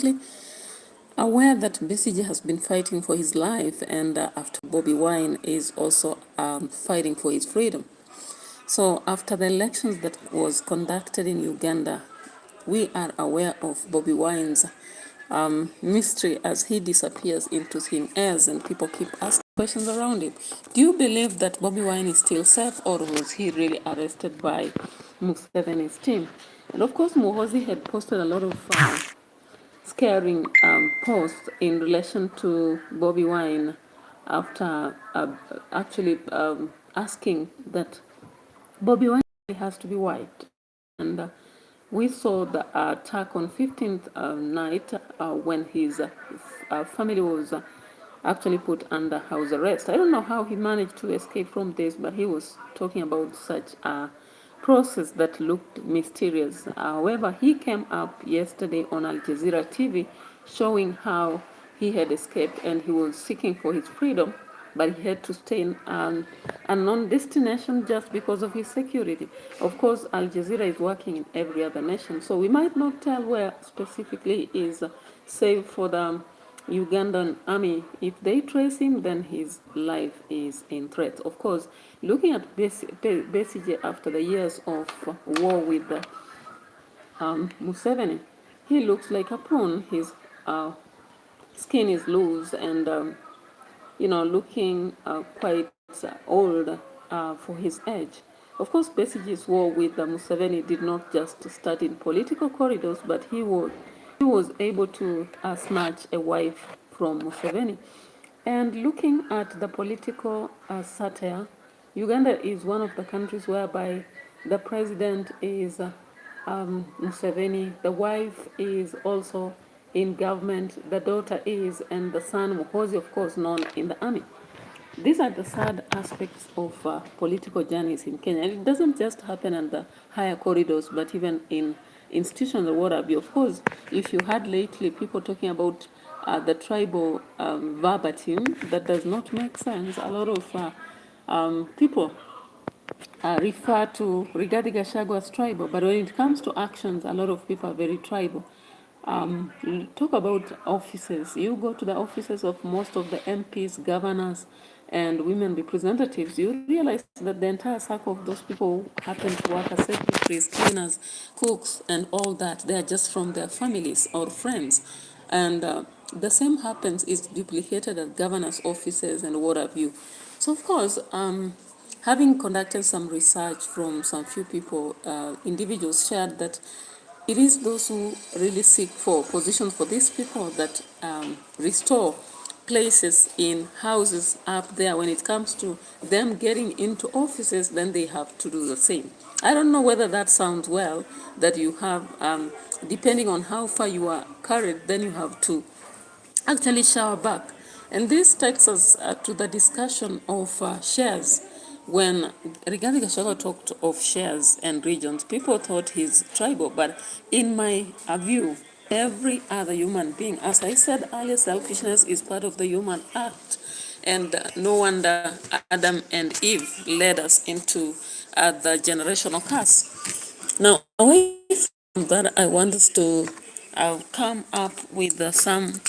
definitely aware that Besigye has been fighting for his life, and after Bobby Wine is also fighting for his freedom. So after the elections that was conducted in Uganda, we are aware of Bobby Wine's mystery as he disappears into thin air, and people keep asking questions around him. Do you believe that Bobby Wine is still safe, or was he really arrested by Museveni's team? And of course, Muhoozi had posted a lot of scaring posts in relation to Bobby Wine after actually asking that Bobby Wine has to be white. And we saw the attack on 15th night when his family was actually put under house arrest. I don't know how he managed to escape from this, but he was talking about such a process that looked mysterious. However, he came up yesterday on Al Jazeera TV showing how he had escaped and he was seeking for his freedom, but he had to stay in an unknown destination just because of his security. Of course, Al Jazeera is working in every other nation, so we might not tell where specifically is safe for the Ugandan army. If they trace him, then his life is in threat. Of course, looking at Besigye after the years of war with Museveni, he looks like a prawn. His skin is loose and looking quite old for his age. Of course, Besigye's war with Museveni did not just start in political corridors, but he was able to snatch a wife from Museveni. And looking at the political satire, Uganda is one of the countries whereby the president is Museveni, the wife is also in government, the daughter is, and the son, Muhoozi, of course, known in the army. These are the sad aspects of political journeys in Kenya. And it doesn't just happen in the higher corridors, but even in institutions or what have you. Of course, if you had lately people talking about the tribal verbatim, that does not make sense. A lot of people refer to Rigathi Gachagua as tribal, but when it comes to actions, a lot of people are very tribal. Talk about offices. You go to the offices of most of the MPs, governors, and women representatives, you realize that the entire circle of those people happen to work as secretaries, cleaners, cooks, and all that. They are just from their families or friends. And the same happens, is duplicated at governors' offices and what have you. So, of course, having conducted some research from some few people, individuals shared that it is those who really seek for positions for these people that restore places in houses up there. When it comes to them getting into offices, then they have to do the same. I don't know whether that sounds well, that you have, depending on how far you are carried, then you have to actually shower back. And this takes us to the discussion of shares. When Rigathi Gachagua talked of shares and regions, people thought he's tribal, but in my view, every other human being, as I said earlier, selfishness is part of the human act. And no wonder Adam and Eve led us into the generational curse. Now, away from that, I want us to come up with some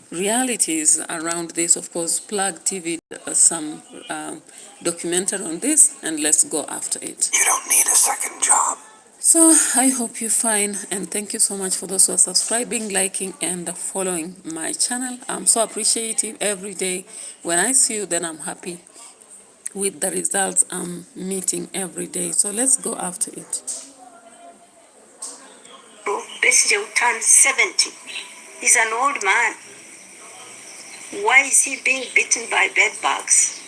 realities around this. Of course, Plug TV does some documentary on this, and let's go after it. You don't need a second job. So I hope you're fine, and thank you so much for those who are subscribing, liking, and following my channel. I'm so appreciative every day. When I see you, then I'm happy with the results I'm meeting every day. So let's go after it. Besigye will turn 70. He's an old man. Why is he being bitten by bed bugs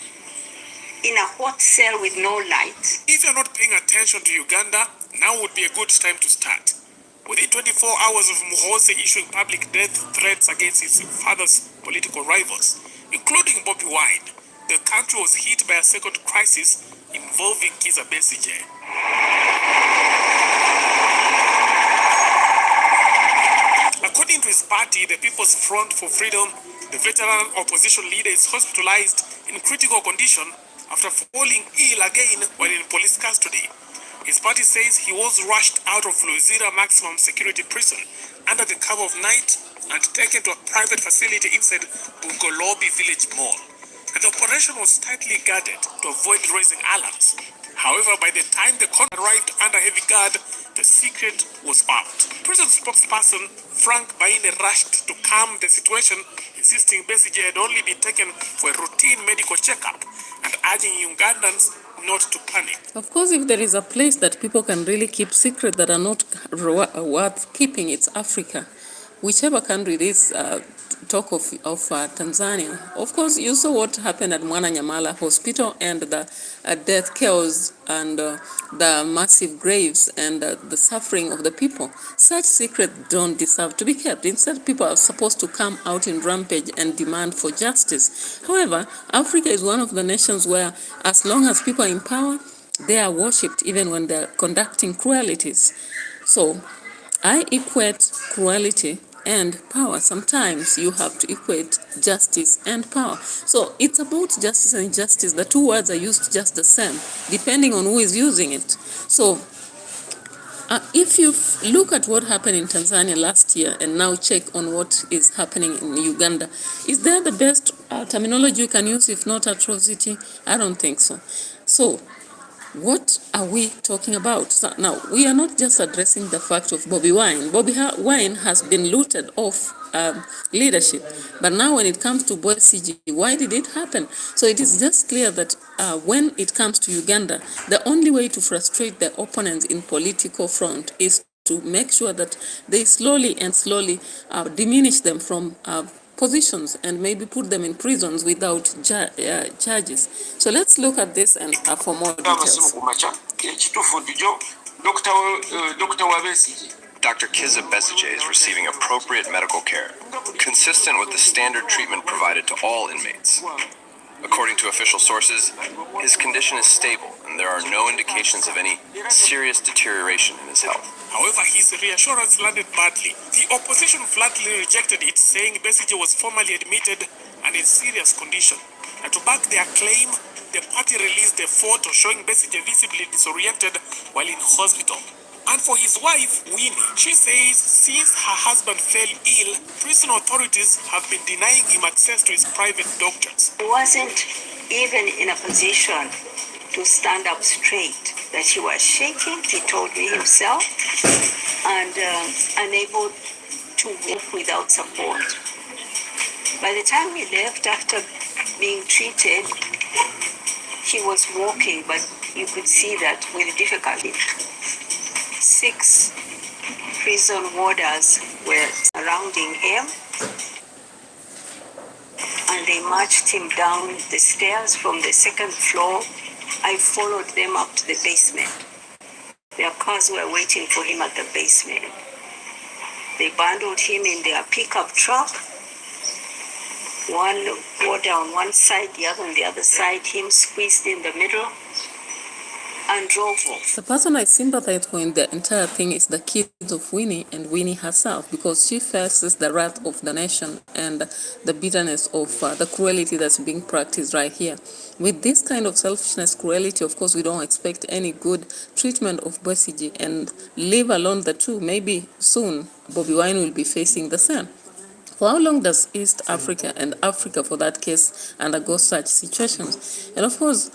in a hot cell with no light? If you're not paying attention to Uganda, now would be a good time to start. Within 24 hours of Muhoozi issuing public death threats against his father's political rivals, including Bobby Wine, the country was hit by a second crisis involving Kizza Besigye. According to his party, the People's Front for Freedom, the veteran opposition leader is hospitalized in critical condition after falling ill again while in police custody. His party says he was rushed out of Luzira maximum security prison under the cover of night and taken to a private facility inside Bungolobi Village Mall. And the operation was tightly guarded to avoid raising alarms. However, by the time the con arrived under heavy guard, the secret was out. Prison spokesperson Frank Baine rushed to calm the situation, insisting Besigye had only been taken for a routine medical checkup and urging Ugandans not to panic. Of course, if there is a place that people can really keep secret that are not worth keeping, it's Africa. Whichever country it is, talk of Tanzania. Of course, you saw what happened at Mwananyamala Hospital and the death chaos and the massive graves and the suffering of the people. Such secrets don't deserve to be kept. Instead, people are supposed to come out in rampage and demand for justice. However, Africa is one of the nations where, as long as people are in power, they are worshipped even when they're conducting cruelties. So, I equate cruelty and power. Sometimes you have to equate justice and power. So it's about justice and injustice. The two words are used just the same, depending on who is using it. So if you look at what happened in Tanzania last year and now check on what is happening in Uganda, is there the best terminology you can use if not atrocity? I don't think so. So what are we talking about? So now, we are not just addressing the fact of Bobi Wine. Bobi Wine has been looted off leadership. But now when it comes to Besigye, why did it happen? So it is just clear that when it comes to Uganda, the only way to frustrate the opponents in political front is to make sure that they slowly diminish them from positions and maybe put them in prisons without charges. So let's look at this and for more details. Dr. Kizza Besigye is receiving appropriate medical care, consistent with the standard treatment provided to all inmates. According to official sources, his condition is stable and there are no indications of any serious deterioration in his health. However, his reassurance landed badly. The opposition flatly rejected it, saying Besigye was formally admitted and in serious condition. And to back their claim, the party released a photo showing Besigye visibly disoriented while in hospital. And for his wife, Winnie, she says since her husband fell ill, prison authorities have been denying him access to his private doctors. He wasn't even in a position to stand up straight, that he was shaking, he told me himself, and unable to walk without support. By the time we left after being treated, he was walking, but you could see that with difficulty. 6 prison warders were surrounding him, and they marched him down the stairs from the 2nd floor. I followed them up to the basement. Their cars were waiting for him at the basement. They bundled him in their pickup truck, one warder on one side, the other on the other side, him squeezed in the middle, and drove off. The person I sympathize with in the entire thing is the kids of Winnie and Winnie herself, because she faces the wrath of the nation and the bitterness of the cruelty that's being practiced right here. With this kind of selfishness, cruelty, of course, we don't expect any good treatment of Besigye, and leave alone the two. Maybe soon Bobi Wine will be facing the same. For how long does East Africa and Africa, for that case, undergo such situations? And of course,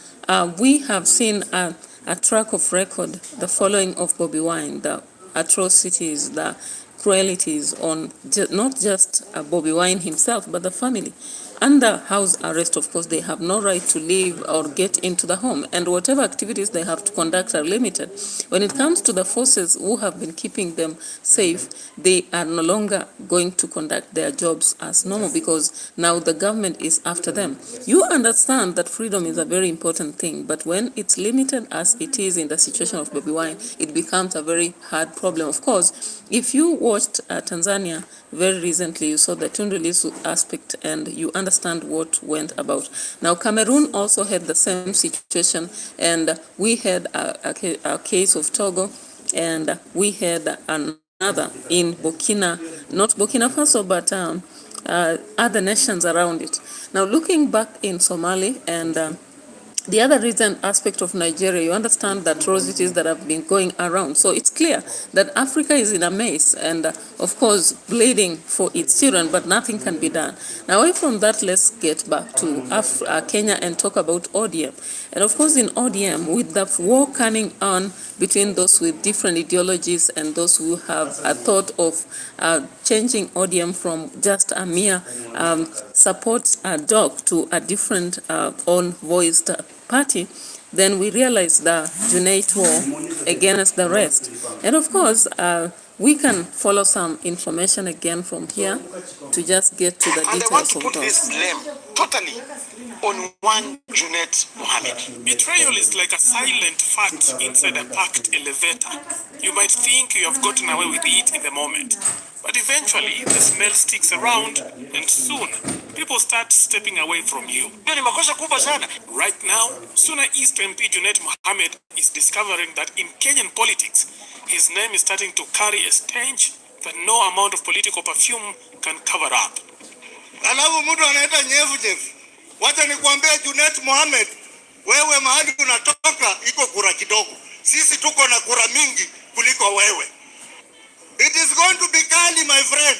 we have seen a track of record, the following of Bobi Wine, the atrocities, the cruelties on not just Bobi Wine himself, but the family. Under house arrest, of course, they have no right to leave or get into the home, and whatever activities they have to conduct are limited. When it comes to the forces who have been keeping them safe, they are no longer going to conduct their jobs as normal, because now the government is after them. You understand that freedom is a very important thing, but when it's limited as it is in the situation of Bobi Wine, it becomes a very hard problem. Of course, if you watched Tanzania very recently, you saw the Tundu Lissu aspect and you understand what went about. Now, Cameroon also had the same situation, and we had a case of Togo, and we had another in Burkina, not Burkina Faso, but other nations around it. Now, looking back in Somali and the other recent aspect of Nigeria, you understand the atrocities that have been going around. So it's clear that Africa is in a mess and, of course, bleeding for its children, but nothing can be done. Now, away from that, let's get back to Kenya and talk about ODM. And, of course, in ODM, with the war coming on between those with different ideologies and those who have a thought of changing ODM from just a mere support dog to a different own-voiced party, then we realize the unite war against the rest. And of course, we can follow some information again from here to just get to the details of those. And I want to put this blame totally on one Junet Mohammed. Betrayal is like a silent fart inside a packed elevator. You might think you have gotten away with it in the moment, but eventually the smell sticks around and soon people start stepping away from you. Right now, Suna East MP Junet Mohammed is discovering that in Kenyan politics, his name is starting to carry a stench that no amount of political perfume can cover up. Alafu mtu anaita nyevu nyevu. Wacha nikwambie Junet Mohammed, wewe mahali unatoka iko kura kidogo. Sisi tuko na kura mingi kuliko wewe. It is going to be Kali, my friend.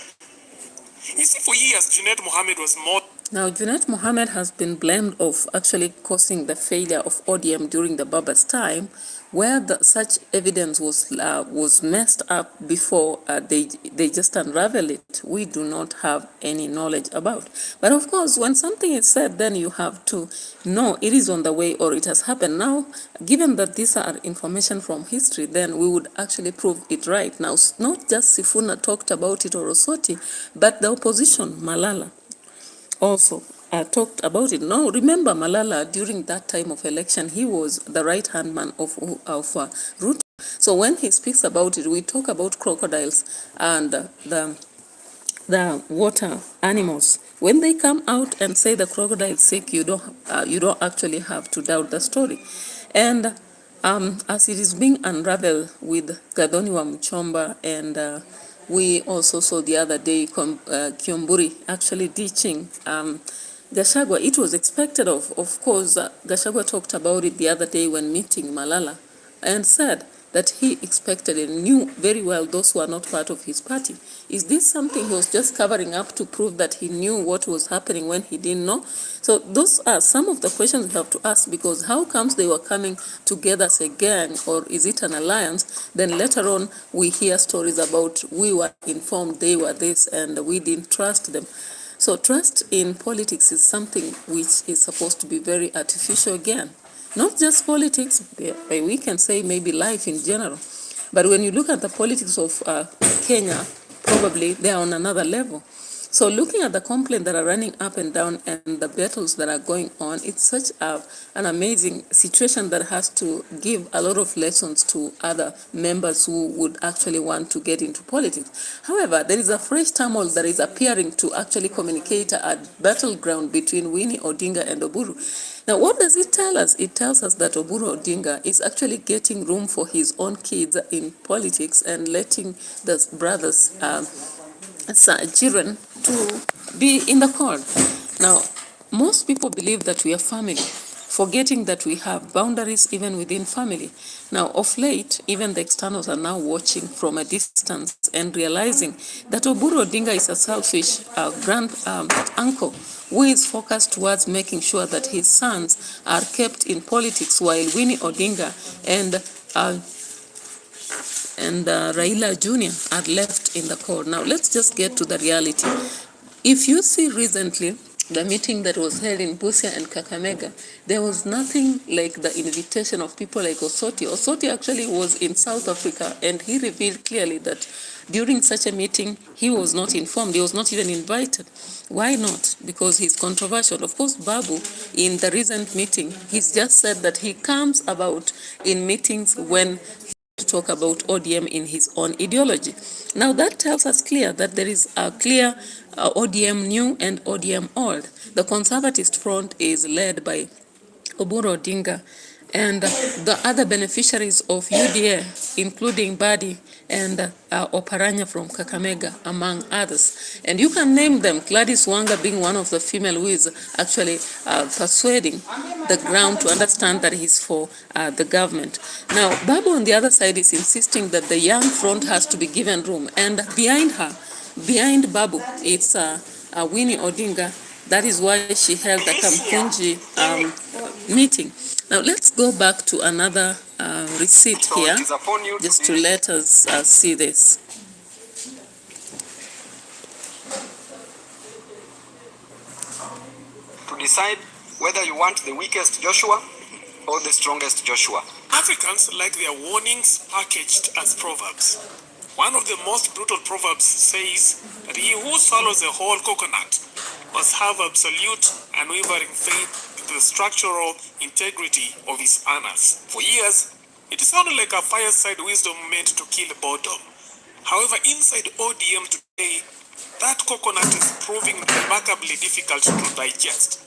You see, for years, Junet Mohammed was more. Now, Junet Mohammed has been blamed of actually causing the failure of ODM during the Baba's time, where such evidence was messed up before they just unravel it. We do not have any knowledge about. But of course, when something is said, then you have to know it is on the way or it has happened. Now, given that these are information from history, then we would actually prove it right. Now, not just Sifuna talked about it or Osoti, but the opposition, Malala, also talked about it. Now, remember Malala, during that time of election, he was the right-hand man of Ruto. So when he speaks about it, we talk about crocodiles and the water animals. When they come out and say the crocodile is sick, you don't actually have to doubt the story. And as it is being unraveled with Gathoni wa Mchomba and we also saw the other day Kiomburi actually ditching Gachagua. It was expected of course, Gachagua talked about it the other day when meeting Malala and said that he expected and knew very well those who are not part of his party. Is this something he was just covering up to prove that he knew what was happening when he didn't know? So those are some of the questions we have to ask, because how comes they were coming together as a gang, or is it an alliance? Then later on we hear stories about we were informed they were this and we didn't trust them. So trust in politics is something which is supposed to be very artificial again. Not just politics, we can say maybe life in general. But when you look at the politics of Kenya, probably they are on another level. So looking at the complaints that are running up and down and the battles that are going on, it's such an amazing situation that has to give a lot of lessons to other members who would actually want to get into politics. However, there is a fresh turmoil that is appearing to actually communicate a battleground between Winnie Odinga and Oburu. Now, what does it tell us? It tells us that Oburu Odinga is actually getting room for his own kids in politics and letting the brothers, children, to be in the court. Now, most people believe that we are family, forgetting that we have boundaries even within family. Now, of late, even the externals are now watching from a distance and realizing that Oburu Odinga is a selfish grand uncle who is focused towards making sure that his sons are kept in politics, while Winnie Odinga and Raila Jr. are left in the court. Now, let's just get to the reality. If you see recently the meeting that was held in Busia and Kakamega, there was nothing like the invitation of people like Osoti. Osoti actually was in South Africa, and he revealed clearly that during such a meeting, he was not informed. He was not even invited. Why not? Because he's controversial. Of course, Babu, in the recent meeting, he's just said that he comes about in meetings when to talk about ODM in his own ideology. Now that tells us clear that there is a clear ODM new and ODM old. The conservatist front is led by Oburu Odinga and the other beneficiaries of UDA, including MBADI and Oparanya from Kakamega, among others. And you can name them, Gladys Wanga being one of the female who is actually persuading the ground to understand that he's for the government. Now, Babu on the other side is insisting that the young front has to be given room. And behind her, behind Babu, it's Winnie Odinga. That is why she held the Kamkunji meeting. Now let's go back to another receipt here, just to let us see this. To decide whether you want the weakest Joshua or the strongest Joshua. Africans like their warnings packaged as proverbs. One of the most brutal proverbs says that he who swallows a whole coconut must have absolute unwavering faith in the structural integrity of his honors. For years, it sounded like a fireside wisdom meant to kill boredom. However, inside ODM today, that coconut is proving remarkably difficult to digest.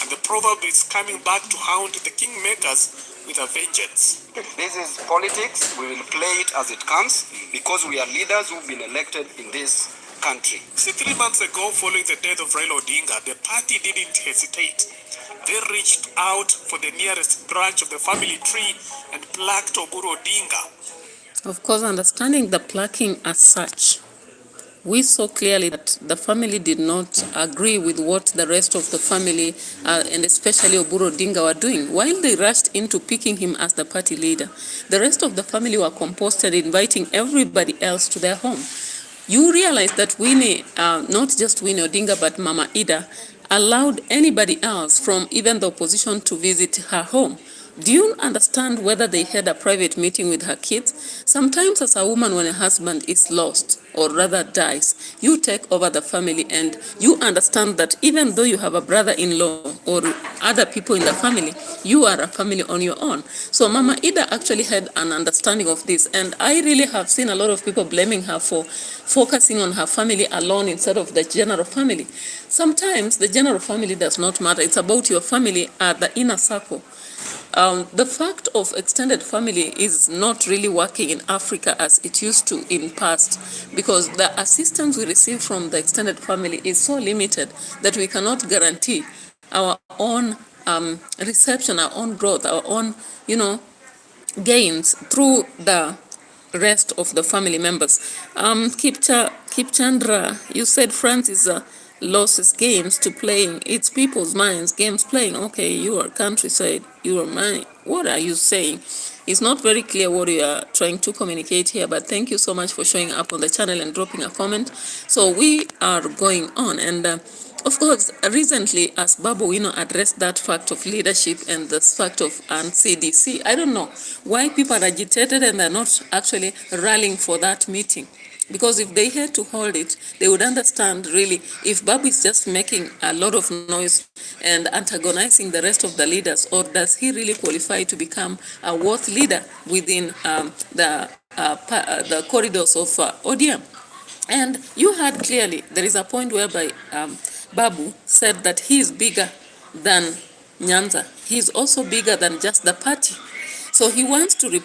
And the proverb is coming back to haunt the kingmakers with a vengeance. This is politics. We will play it as it comes because we are leaders who've been elected in this country. See, 3 months ago, following the death of Raila Odinga, the party didn't hesitate. They reached out for the nearest branch of the family tree and plucked Oburu Odinga. Of course, understanding the plucking as such, we saw clearly that the family did not agree with what the rest of the family, and especially Oburu Odinga, were doing. While they rushed into picking him as the party leader, the rest of the family were composed and inviting everybody else to their home. You realize that Winnie, not just Winnie Odinga, but Mama Ida, allowed anybody else from even the opposition to visit her home. Do you understand whether they had a private meeting with her kids? Sometimes as a woman, when a husband is lost, or rather dies, you take over the family and you understand that even though you have a brother-in-law or other people in the family, you are a family on your own. So Mama Ida actually had an understanding of this, and I really have seen a lot of people blaming her for focusing on her family alone instead of the general family. Sometimes the general family does not matter. It's about your family at the inner circle. The fact of extended family is not really working in Africa as it used to in past, because the assistance we receive from the extended family is so limited that we cannot guarantee our own reception, our own growth, our own, gains through the rest of the family members. Kipchandra, you said France is losses games to playing. It's people's minds, games playing. Okay, you are countryside, you are money. What are you saying? It's not very clear what you are trying to communicate here, but thank you so much for showing up on the channel and dropping a comment. So we are going on, and of course, recently, as Babu addressed that fact of leadership and the fact of CDC, I don't know why people are agitated and they're not actually rallying for that meeting. Because if they had to hold it, they would understand really if Babu is just making a lot of noise and antagonizing the rest of the leaders, or does he really qualify to become a worth leader within the corridors of ODM? And you heard clearly, there is a point whereby Babu said that he is bigger than Nyanza. He is also bigger than just the party. So he wants to be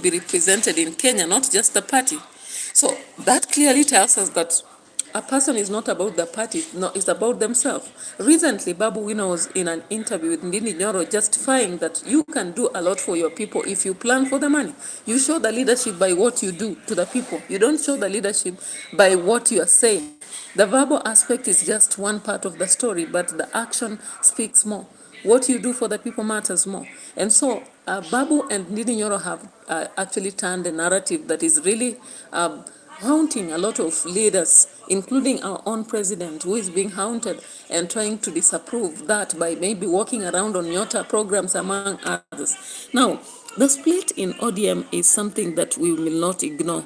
represented in Kenya, not just the party. So that clearly tells us that a person is not about the party, no, it's about themselves. Recently, Babu Wina was in an interview with NDINDI NYORO justifying that you can do a lot for your people if you plan for the money. You show the leadership by what you do to the people. You don't show the leadership by what you are saying. The verbal aspect is just one part of the story, but the action speaks more. What you do for the people matters more. And so Babu and NDINDI NYORO have actually turned a narrative that is really haunting a lot of leaders, including our own president, who is being haunted and trying to disapprove that by maybe walking around on Nyota programs, among others. Now, the split in ODM is something that we will not ignore.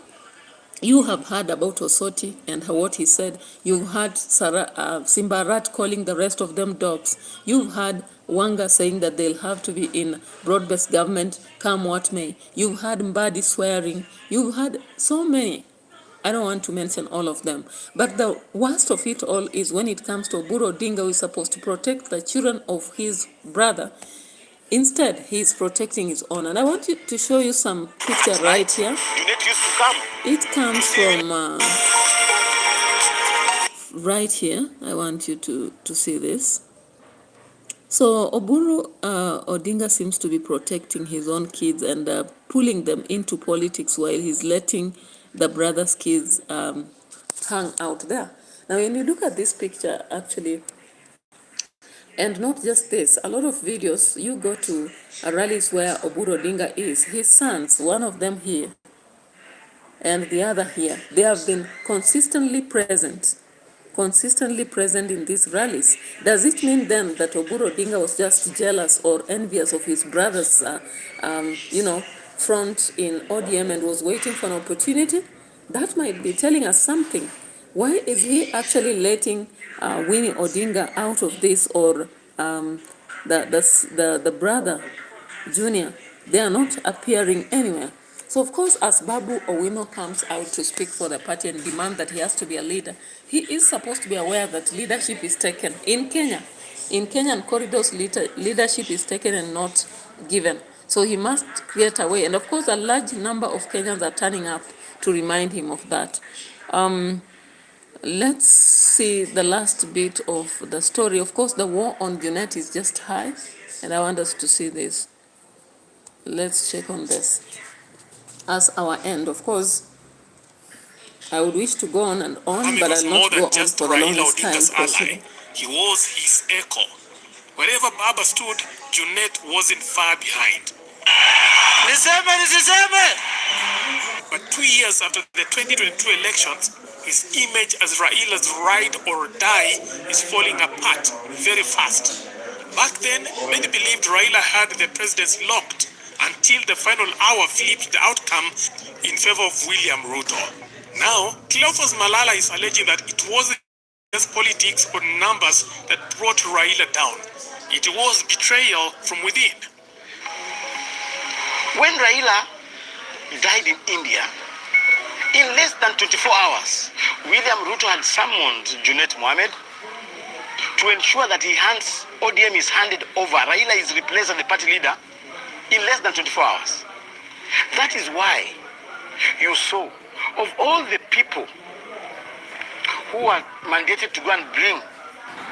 You have heard about Osoti and what he said. You've heard Simbarat calling the rest of them dogs. You've heard Wanga saying that they'll have to be in broad-based government, come what may. You've heard MBADI swearing. You've heard so many. I don't want to mention all of them. But the worst of it all is when it comes to Oburu Odinga, who is supposed to protect the children of his brother. Instead, he is protecting his own. And I want to show you some picture right here. Junet used to come. It comes from right here. I want you to see this. So Oburu Odinga seems to be protecting his own kids and pulling them into politics while he's letting the brothers' kids hang out there. Now, when you look at this picture, actually, and not just this, a lot of videos, you go to rallies where Oburu Odinga is, his sons, one of them here, and the other here, they have been consistently present in these rallies. Does it mean then that Oburu Odinga was just jealous or envious of his brother's, front in ODM and was waiting for an opportunity? That might be telling us something. Why is he actually letting Winnie Odinga out of this, or the brother, Junior? They are not appearing anywhere. So of course, as Babu Owino comes out to speak for the party and demand that he has to be a leader, he is supposed to be aware that leadership is taken in Kenya. In Kenyan corridors, leadership is taken and not given. So he must create a way. And of course, a large number of Kenyans are turning up to remind him of that. Let's see the last bit of the story. Of course, the war on Junet is just high, and I want us to see this. Let's check on this as our end. Of course, I would wish to go on and on, but I'll not go on for the longest time. Ally. He was his echo. Wherever Baba stood, Junet wasn't far behind. But 2 years after the 2022 elections, his image as Raila's ride or die is falling apart very fast. Back then, many believed Raila had the presidency locked until the final hour flipped the outcome in favor of William Ruto. Now, Cleophas Malala is alleging that it wasn't just politics or numbers that brought Raila down. It was betrayal from within. When Raila died in India, in less than 24 hours, William Ruto had summoned Junet Mohammed to ensure that he hands ODM is handed over. Raila is replaced as the party leader in less than 24 hours. That is why you saw, of all the people who were mandated to go and bring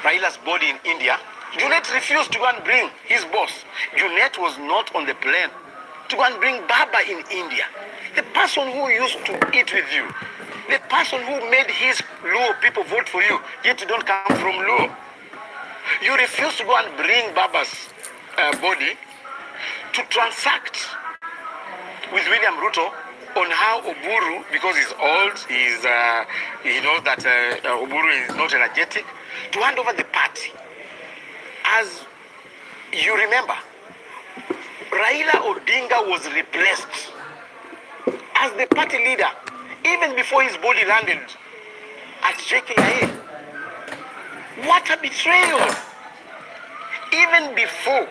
Raila's body in India, Junet refused to go and bring his boss. Junet was not on the plane to go and bring Baba in India. The person who used to eat with you, the person who made his Luo people vote for you, yet you don't come from Luo. You refuse to go and bring Baba's body to transact with William Ruto on how Oburu, because he's old, he knows that Oburu is not energetic, to hand over the party. As you remember, Raila Odinga was replaced as the party leader even before his body landed at JKIA. What a betrayal! Even before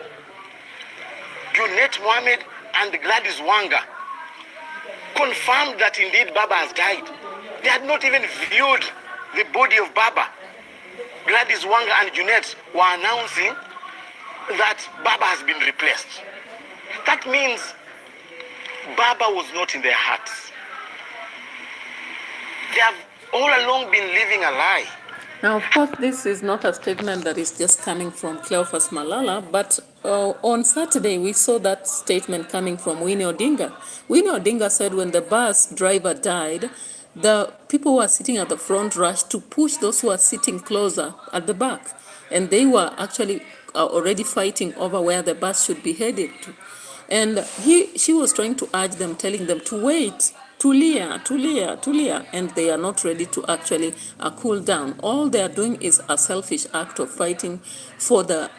Junet Mohammed and Gladys Wanga confirmed that indeed Baba has died, they had not even viewed the body of Baba. Gladys Wanga and Junet were announcing that Baba has been replaced. That means Baba was not in their hearts. They have all along been living a lie. Now, of course, this is not a statement that is just coming from Cleophas Malala, but on Saturday we saw that statement coming from Winnie Odinga. Winnie Odinga said when the bus driver died, the people who are sitting at the front rushed to push those who are sitting closer at the back, and they were actually already fighting over where the bus should be headed to. And she was trying to urge them, telling them to wait, tulia, and they are not ready to actually cool down. All they are doing is a selfish act of fighting for the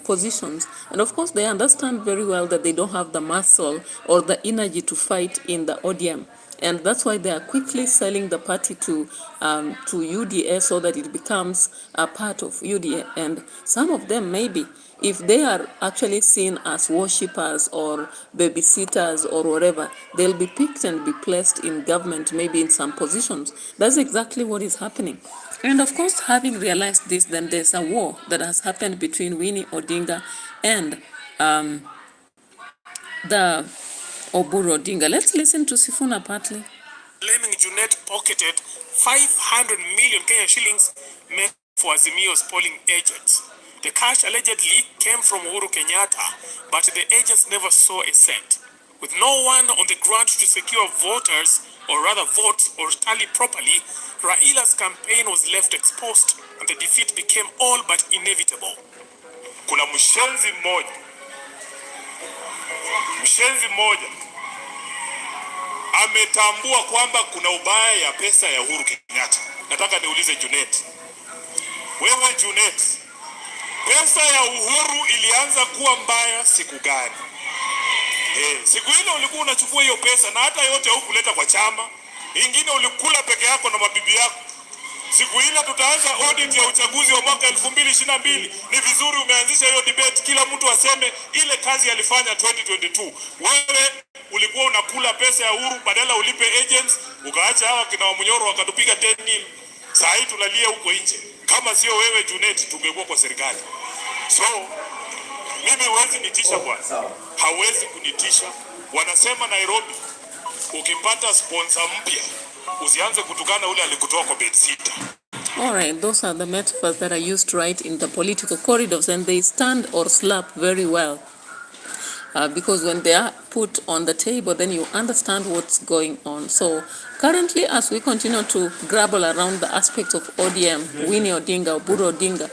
positions. And of course, they understand very well that they don't have the muscle or the energy to fight in the ODM. And that's why they are quickly selling the party to UDA so that it becomes a part of UDA. And some of them, maybe, if they are actually seen as worshippers or babysitters or whatever, they'll be picked and be placed in government, maybe in some positions. That's exactly what is happening. And of course, having realized this, then there's a war that has happened between Winnie Odinga and the Oburu Odinga. Let's listen to Sifuna partly. Claiming Junet pocketed 500 million Kenya shillings meant for Azimio's polling agents. The cash allegedly came from Uhuru Kenyatta, but the agents never saw a cent. With no one on the ground to secure voters, or rather votes, or tally properly, Raila's campaign was left exposed and the defeat became all but inevitable. Kuna mshenzi mmoja ametambua kwamba kuna ubaya ya pesa ya Uhuru Kenyatta. Nataka niulize Junet. Wewe Junet, pesa ya Uhuru ilianza kuwa mbaya siku gani? Siku ile ulikuwa unachukua hiyo pesa na hata yote hukuleta kwa chama. Ingine ulikula peke yako na mabibi yako. Siku ile tutaanza audit ya uchaguzi wa mwaka 2022. Ni vizuri umeanzisha hiyo debate, kila mtu aseme ile kazi alifanya 2022. Wewe ulikuwa unakula pesa ya Uhuru, badala ulipe agents, ukaacha hawa kina Wamunyoro wakatupiga 10 nil. Saa hii tunalia huko nje. Kama sio wewe Junet, tungekuwa kwa serikali. So mimi huwezi nitisha bwana. Hawezi kunitisha. Wanasema Nairobi, ukipata sponsor mpya usianze kutukana ule alikutoa kwa bedsitter. All right, those are the metaphors that are used right in the political corridors, and they stand or slap very well. Because when they are put on the table, then you understand what's going on. So currently, as we continue to grapple around the aspects of ODM, Winnie Odinga, Oburu Odinga,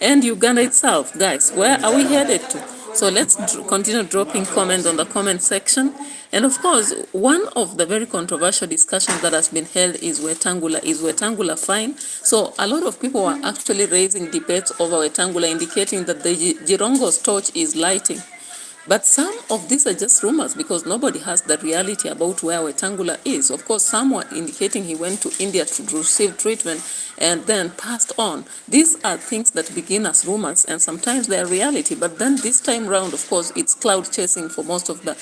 and Uganda itself, guys, where are we headed to? So let's continue dropping comments on the comment section. And of course, one of the very controversial discussions that has been held is Wetangula. Is Wetangula fine? So a lot of people are actually raising debates over Wetangula, indicating that the Jirongo's torch is lighting. But some of these are just rumors because nobody has the reality about where Wetangula is. Of course, some were indicating he went to India to receive treatment and then passed on. These are things that begin as rumors and sometimes they are reality. But then this time round, of course, it's cloud chasing for most of the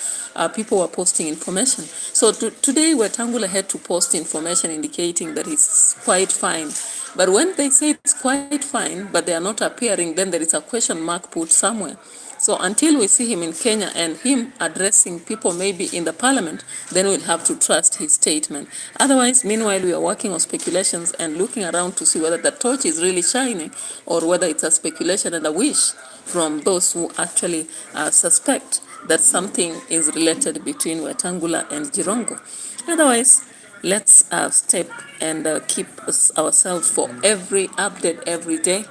people who are posting information. So today, Wetangula had to post information indicating that he's quite fine. But when they say it's quite fine, but they are not appearing, then there is a question mark put somewhere. So until we see him in Kenya and him addressing people maybe in the parliament, then we'll have to trust his statement. Otherwise, meanwhile, we are working on speculations and looking around to see whether the torch is really shining or whether it's a speculation and a wish from those who actually suspect that something is related between Wetangula and Jirongo. Otherwise, let's step and keep ourselves for every update every day.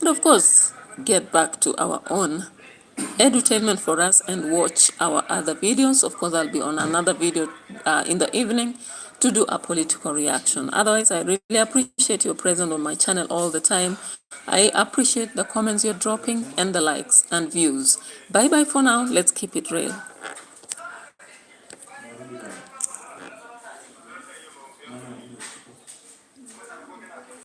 And of course, get back to our own edutainment for us and watch our other videos. Of course, I'll be on another video in the evening to do a political reaction. Otherwise, I really appreciate your presence on my channel all the time. I appreciate the comments you're dropping and the likes and views. Bye bye for now. Let's keep it real.